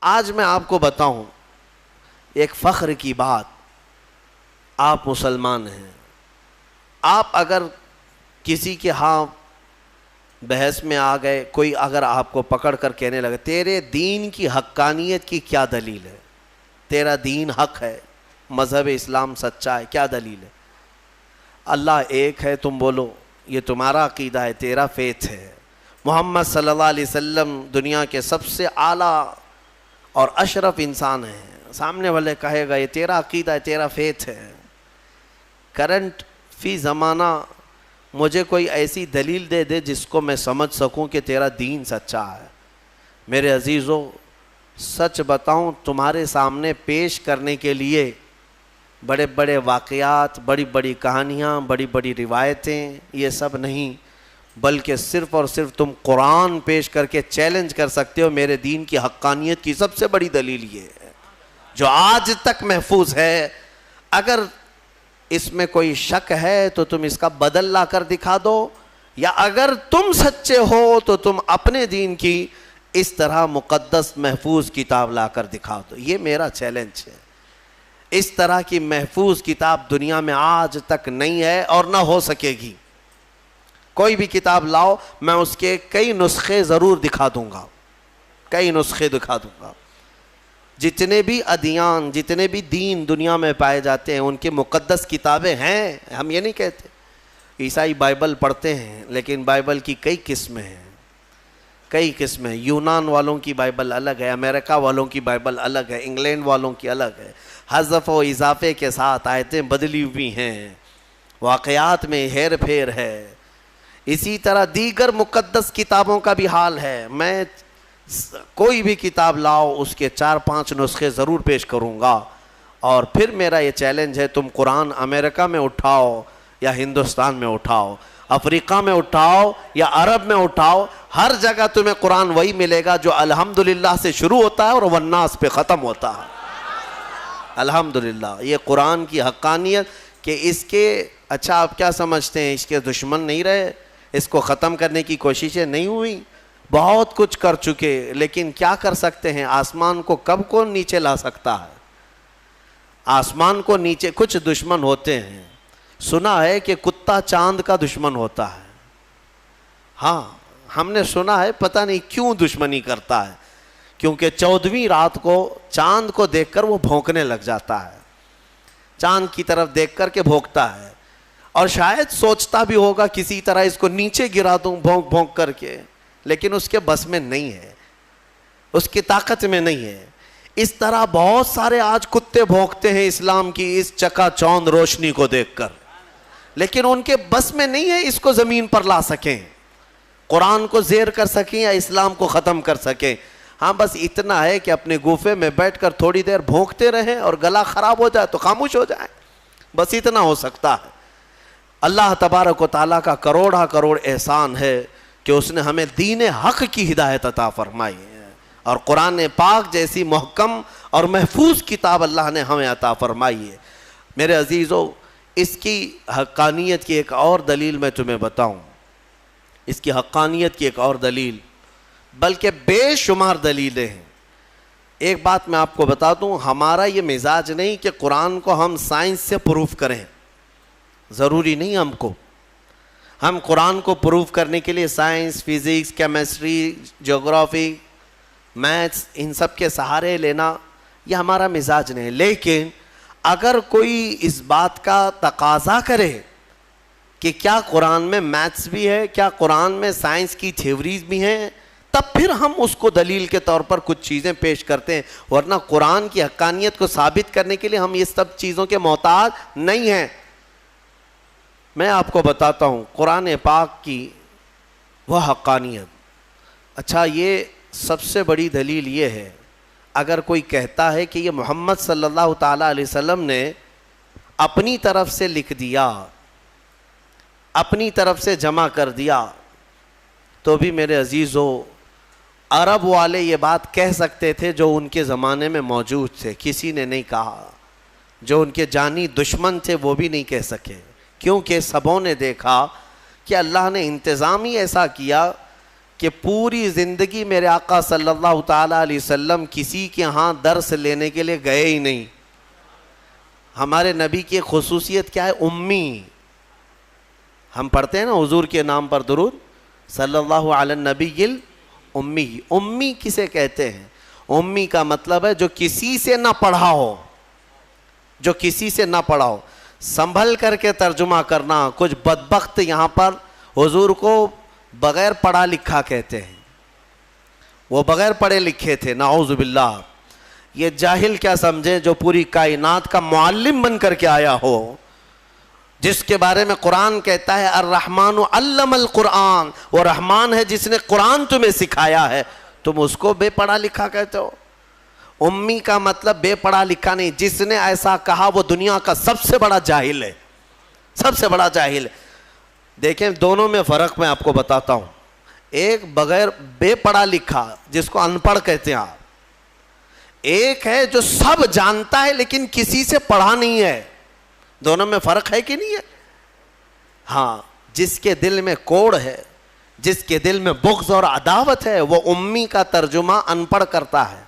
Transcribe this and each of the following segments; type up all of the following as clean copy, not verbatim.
آج میں آپ کو بتاؤں ایک فخر کی بات، آپ مسلمان ہیں، آپ اگر کسی کے ہاں بحث میں آ گئے، کوئی اگر آپ کو پکڑ کر کہنے لگے تیرے دین کی حقانیت کی کیا دلیل ہے، تیرا دین حق ہے، مذہب اسلام سچا ہے، کیا دلیل ہے؟ اللہ ایک ہے تم بولو، یہ تمہارا عقیدہ ہے، تیرا فیتھ ہے، محمد صلی اللہ علیہ وسلم دنیا کے سب سے اعلیٰ اور اشرف انسان ہیں، سامنے والے کہے گا یہ تیرا عقیدہ ہے، تیرا فیتھ ہے۔ کرنٹ فی زمانہ مجھے کوئی ایسی دلیل دے دے جس کو میں سمجھ سکوں کہ تیرا دین سچا ہے۔ میرے عزیزو، سچ بتاؤں تمہارے سامنے پیش کرنے کے لیے بڑے بڑے واقعات، بڑی بڑی کہانیاں، بڑی بڑی روایتیں، یہ سب نہیں، بلکہ صرف اور صرف تم قرآن پیش کر کے چیلنج کر سکتے ہو میرے دین کی حقانیت کی سب سے بڑی دلیل یہ ہے جو آج تک محفوظ ہے۔ اگر اس میں کوئی شک ہے تو تم اس کا بدل لا کر دکھا دو، یا اگر تم سچے ہو تو تم اپنے دین کی اس طرح مقدس محفوظ کتاب لا کر دکھا دو۔ یہ میرا چیلنج ہے۔ اس طرح کی محفوظ کتاب دنیا میں آج تک نہیں ہے اور نہ ہو سکے گی۔ کوئی بھی کتاب لاؤ، میں اس کے کئی نسخے ضرور دکھا دوں گا، کئی نسخے دکھا دوں گا۔ جتنے بھی ادیان، جتنے بھی دین دنیا میں پائے جاتے ہیں ان کے مقدس کتابیں ہیں، ہم یہ نہیں کہتے۔ عیسائی بائبل پڑھتے ہیں لیکن بائبل کی کئی قسمیں ہیں، کئی قسمیں۔ یونان والوں کی بائبل الگ ہے، امریکہ والوں کی بائبل الگ ہے، انگلینڈ والوں کی الگ ہے، حذف و اضافے کے ساتھ آیتیں بدلی ہوئی ہیں، واقعات میں ہیر پھیر ہے۔ اسی طرح دیگر مقدس کتابوں کا بھی حال ہے۔ میں کوئی بھی کتاب لاؤ اس کے 4-5 نسخے ضرور پیش کروں گا، اور پھر میرا یہ چیلنج ہے تم قرآن امریکہ میں اٹھاؤ یا ہندوستان میں اٹھاؤ، افریقہ میں اٹھاؤ یا عرب میں اٹھاؤ، ہر جگہ تمہیں قرآن وہی ملے گا جو الحمدللہ سے شروع ہوتا ہے اور والناس پہ ختم ہوتا ہے۔ الحمدللہ، یہ قرآن کی حقانیت کہ اس کے اچھا آپ کیا سمجھتے ہیں، اس کے دشمن نہیں رہے، اس کو ختم کرنے کی کوششیں نہیں ہوئی، بہت کچھ کر چکے، لیکن کیا کر سکتے ہیں؟ آسمان کو کب کون نیچے لا سکتا ہے؟ آسمان کو نیچے کچھ دشمن ہوتے ہیں، سنا ہے کہ کتا چاند کا دشمن ہوتا ہے۔ ہاں ہم نے سنا ہے، پتہ نہیں کیوں دشمنی کرتا ہے، کیونکہ 14ویں رات کو چاند کو دیکھ کر وہ بھونکنے لگ جاتا ہے، چاند کی طرف دیکھ کر کے بھونکتا ہے، اور شاید سوچتا بھی ہوگا کسی طرح اس کو نیچے گرا دوں بھونک بھونک کر کے، لیکن اس کے بس میں نہیں ہے، اس کی طاقت میں نہیں ہے۔ اس طرح بہت سارے آج کتے بھونکتے ہیں اسلام کی اس چکا چوند روشنی کو دیکھ کر، لیکن ان کے بس میں نہیں ہے اس کو زمین پر لا سکیں، قرآن کو زیر کر سکیں یا اسلام کو ختم کر سکیں۔ ہاں بس اتنا ہے کہ اپنے گوفے میں بیٹھ کر تھوڑی دیر بھونکتے رہیں، اور گلا خراب ہو جائے تو خاموش ہو جائیں، بس اتنا ہو سکتا ہے۔ اللہ تبارک و تعالیٰ کا کروڑا کروڑ احسان ہے کہ اس نے ہمیں دین حق کی ہدایت عطا فرمائی ہے، اور قرآن پاک جیسی محکم اور محفوظ کتاب اللہ نے ہمیں عطا فرمائی ہے۔ میرے عزیزو، اس کی حقانیت کی ایک اور دلیل میں تمہیں بتاؤں، اس کی حقانیت کی ایک اور دلیل، بلکہ بے شمار دلیلیں ہیں۔ ایک بات میں آپ کو بتا دوں، ہمارا یہ مزاج نہیں کہ قرآن کو ہم سائنس سے پروف کریں، ضروری نہیں ہم قرآن کو پروف کرنے کے لیے سائنس، فزکس، کیمسٹری، جغرافی، میتھس ان سب کے سہارے لینا، یہ ہمارا مزاج نہیں۔ لیکن اگر کوئی اس بات کا تقاضا کرے کہ کیا قرآن میں میتھس بھی ہے، کیا قرآن میں سائنس کی تھیوریز بھی ہیں، تب پھر ہم اس کو دلیل کے طور پر کچھ چیزیں پیش کرتے ہیں، ورنہ قرآن کی حقانیت کو ثابت کرنے کے لیے ہم یہ سب چیزوں کے محتاج نہیں ہیں۔ میں آپ کو بتاتا ہوں قرآن پاک کی وہ حقانیت۔ اچھا، یہ سب سے بڑی دلیل یہ ہے، اگر کوئی کہتا ہے کہ یہ محمد صلی اللہ تعالیٰ علیہ وسلم نے اپنی طرف سے لکھ دیا، اپنی طرف سے جمع کر دیا، تو بھی میرے عزیزو، عرب والے یہ بات کہہ سکتے تھے جو ان کے زمانے میں موجود تھے، کسی نے نہیں کہا۔ جو ان کے جانی دشمن تھے وہ بھی نہیں کہہ سکے، کیونکہ سبوں نے دیکھا کہ اللہ نے انتظام ہی ایسا کیا کہ پوری زندگی میرے آقا صلی اللہ تعالیٰ علیہ وسلم کسی کے ہاں درس لینے کے لیے گئے ہی نہیں. ہمارے نبی کی خصوصیت کیا ہے؟ امی. ہم پڑھتے ہیں نا حضور کے نام پر درود، صلی اللہ علی النبی الامی. امی کسے کہتے ہیں؟ امی کا مطلب ہے جو کسی سے نہ پڑھا ہو، جو کسی سے نہ پڑھا ہو. سنبھل کر کے ترجمہ کرنا. کچھ بدبخت یہاں پر حضور کو بغیر پڑھا لکھا کہتے ہیں، وہ بغیر پڑھے لکھے تھے، نعوذ باللہ. یہ جاہل کیا سمجھے جو پوری کائنات کا معلم بن کر کے آیا ہو، جس کے بارے میں قرآن کہتا ہے الرحمن علم القرآن، وہ رحمان ہے جس نے قرآن تمہیں سکھایا ہے، تم اس کو بے پڑھا لکھا کہتے ہو. امی کا مطلب بے پڑھا لکھا نہیں. جس نے ایسا کہا وہ دنیا کا سب سے بڑا جاہل ہے، سب سے بڑا جاہل ہے. دیکھیں دونوں میں فرق میں آپ کو بتاتا ہوں. ایک بغیر بے پڑھا لکھا جس کو ان پڑھ کہتے ہیں آپ، ایک ہے جو سب جانتا ہے لیکن کسی سے پڑھا نہیں ہے. دونوں میں فرق ہے کہ نہیں ہے؟ ہاں. جس کے دل میں کوڑ ہے، جس کے دل میں بغض اور عداوت ہے، وہ امی کا ترجمہ ان پڑھ کرتا ہے.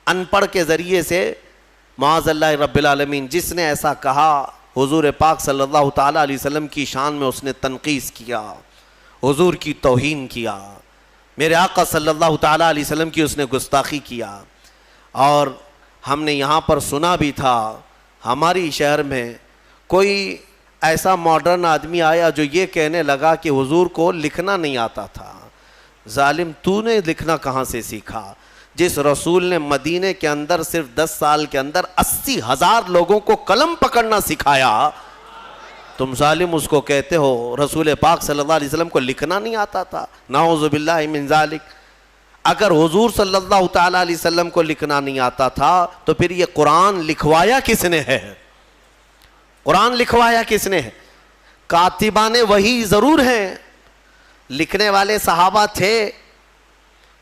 ان پڑھ کے ذریعے سے معاذ اللہ رب العالمین. جس نے ایسا کہا حضور پاک صلی اللہ تعالیٰ علیہ وسلم کی شان میں اس نے تنقیص کیا، حضور کی توہین کیا، میرے آقا صلی اللہ تعالیٰ علیہ وسلم کی اس نے گستاخی کیا. اور ہم نے یہاں پر سنا بھی تھا ہماری شہر میں کوئی ایسا ماڈرن آدمی آیا جو یہ کہنے لگا کہ حضور کو لکھنا نہیں آتا تھا. ظالم تو نے لکھنا کہاں سے سیکھا؟ جس رسول نے مدینے کے اندر صرف 10 سال کے اندر 80,000 لوگوں کو قلم پکڑنا سکھایا، تم ظالم اس کو کہتے ہو رسول پاک صلی اللہ علیہ وسلم کو لکھنا نہیں آتا تھا. نعوذ باللہ من ذالک. اگر حضور صلی اللہ تعالیٰ علیہ وسلم کو لکھنا نہیں آتا تھا تو پھر یہ قرآن لکھوایا کس نے ہے؟ قرآن لکھوایا کس نے ہے؟ کاتبان وحی ضرور ہیں، لکھنے والے صحابہ تھے،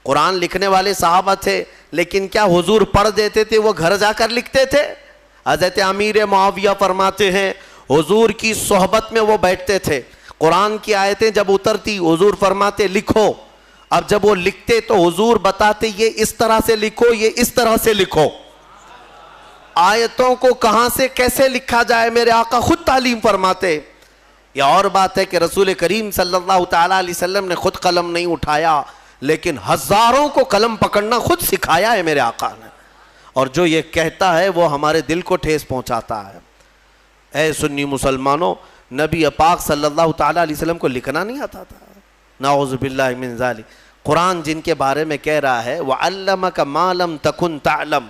قرآن لکھنے والے صحابہ تھے، لیکن کیا حضور پڑھ دیتے تھے وہ گھر جا کر لکھتے تھے؟ حضرت امیر معاویہ فرماتے ہیں حضور کی صحبت میں وہ بیٹھتے تھے، قرآن کی آیتیں جب اترتی حضور فرماتے لکھو. اب جب وہ لکھتے تو حضور بتاتے یہ اس طرح سے لکھو، یہ اس طرح سے لکھو. آیتوں کو کہاں سے کیسے لکھا جائے میرے آقا خود تعلیم فرماتے. یہ اور بات ہے کہ رسول کریم صلی اللہ تعالیٰ علیہ وسلم نے خود قلم نہیں اٹھایا، لیکن ہزاروں کو قلم پکڑنا خود سکھایا ہے میرے آقا نے. اور جو یہ کہتا ہے وہ ہمارے دل کو ٹھیس پہنچاتا ہے. اے سنی مسلمانوں، نبی پاک صلی اللہ تعالیٰ علیہ وسلم کو لکھنا نہیں آتا تھا. نعوذ باللہ من ذالک. قرآن جن کے بارے میں کہہ رہا ہے وَعَلَّمَكَ مَا لَمْ تَكُنْ تَعْلَمْ،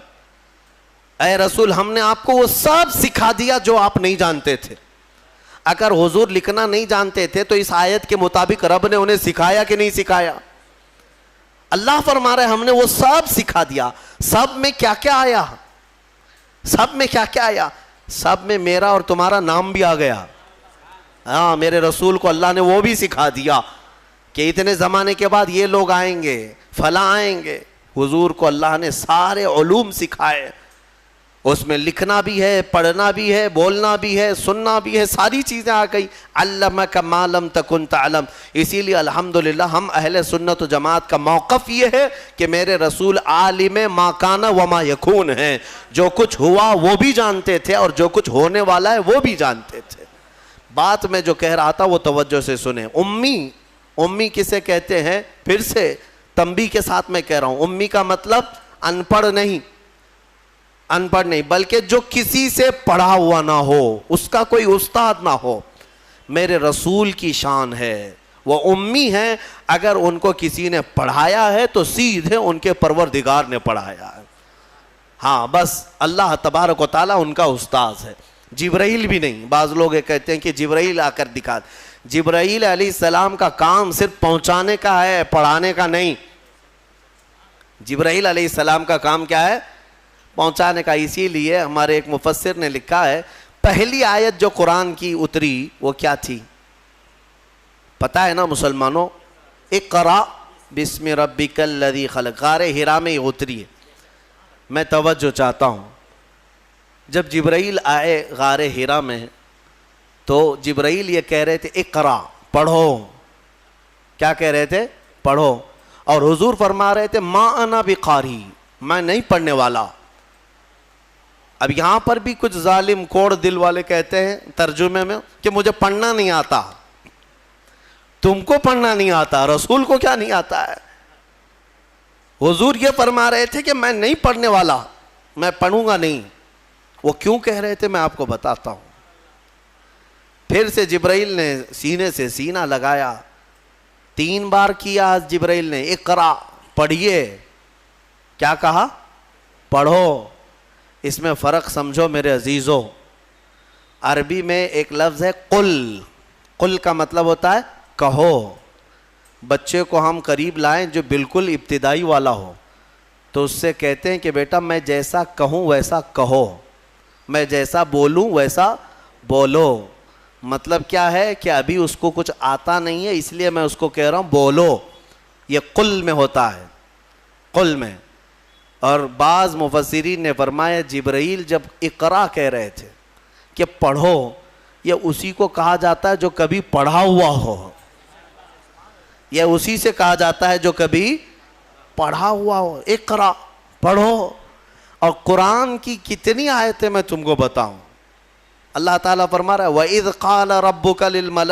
اے رسول ہم نے آپ کو وہ سب سکھا دیا جو آپ نہیں جانتے تھے. اگر حضور لکھنا نہیں جانتے تھے تو اس آیت کے مطابق رب نے انہیں سکھایا کہ نہیں سکھایا؟ اللہ فرما رہے ہم نے وہ سب سکھا دیا. سب میں کیا کیا آیا؟ سب میں کیا کیا آیا؟ سب میں میرا اور تمہارا نام بھی آ گیا. ہاں، میرے رسول کو اللہ نے وہ بھی سکھا دیا کہ اتنے زمانے کے بعد یہ لوگ آئیں گے، فلاں آئیں گے. حضور کو اللہ نے سارے علوم سکھائے. اس میں لکھنا بھی ہے، پڑھنا بھی ہے، بولنا بھی ہے، سننا بھی ہے، ساری چیزیں آ گئی. علمک ما لم تکن تعلم. اسی لیے الحمدللہ ہم اہل سنت و جماعت کا موقف یہ ہے کہ میرے رسول عالم ما کان و ما یکون ہیں. جو کچھ ہوا وہ بھی جانتے تھے اور جو کچھ ہونے والا ہے وہ بھی جانتے تھے. بات میں جو کہہ رہا تھا وہ توجہ سے سنیں. امی کسے کہتے ہیں؟ پھر سے تنبیہ کے ساتھ میں کہہ رہا ہوں، امی کا مطلب ان پڑھ نہیں، ان پڑھ نہیں، بلکہ جو کسی سے پڑھا ہوا نہ ہو، اس کا کوئی استاد نہ ہو. میرے رسول کی شان ہے وہ امی ہیں. اگر ان کو کسی نے پڑھایا ہے تو سیدھے ان کے پروردگار نے پڑھایا ہے. ہاں بس اللہ تبارک و تعالیٰ ان کا استاذ ہے. جبرائیل بھی نہیں. بعض لوگ یہ کہتے ہیں کہ جبرائیل آ کر دکھا. جبرائیل علیہ السلام کا کام صرف پہنچانے کا ہے، پڑھانے کا نہیں. جبرائیل علیہ السلام کا کام کیا ہے؟ پہنچانے کا. اسی لیے ہمارے ایک مفسر نے لکھا ہے پہلی آیت جو قرآن کی اتری وہ کیا تھی پتہ ہے نا مسلمانوں؟ اقرا بسم ربک الذی خلق. غار حرا میں یہ اتری ہے. میں توجہ چاہتا ہوں، جب جبرائیل آئے غار حرا میں تو جبرائیل یہ کہہ رہے تھے اقرا، پڑھو. کیا کہہ رہے تھے؟ پڑھو. اور حضور فرما رہے تھے ما انا بقاری, میں نہیں پڑھنے والا. اب یہاں پر بھی کچھ ظالم کوڑ دل والے کہتے ہیں ترجمے میں کہ مجھے پڑھنا نہیں آتا. تم کو پڑھنا نہیں آتا, رسول کو کیا نہیں آتا ہے؟ حضور یہ فرما رہے تھے کہ میں نہیں پڑھنے والا, میں پڑھوں گا نہیں. وہ کیوں کہہ رہے تھے میں آپ کو بتاتا ہوں. پھر سے جبرائیل نے سینے سے سینہ لگایا, 3 بار کیا جبرائیل نے, اقرا پڑھیے. کیا کہا؟ پڑھو. اس میں فرق سمجھو میرے عزیزو. عربی میں ایک لفظ ہے قل. قل کا مطلب ہوتا ہے کہو. بچے کو ہم قریب لائیں جو بالکل ابتدائی والا ہو تو اس سے کہتے ہیں کہ بیٹا میں جیسا کہوں ویسا کہو, میں جیسا بولوں ویسا بولو. مطلب کیا ہے کہ ابھی اس کو کچھ آتا نہیں ہے اس لیے میں اس کو کہہ رہا ہوں بولو. یہ قل میں ہوتا ہے, قل میں. اور بعض مفسرین نے فرمایا جبرائیل جب اقرا کہہ رہے تھے کہ پڑھو, یہ اسی کو کہا جاتا ہے جو کبھی پڑھا ہوا ہو, یہ اسی سے کہا جاتا ہے جو کبھی پڑھا ہوا ہو. اقرا پڑھو. اور قرآن کی کتنی آیتیں میں تم کو بتاؤں. اللہ تعالیٰ فرما رہا ہے وَإِذْ قَالَ رَبُّكَ لِلْمَلَائِكَةِ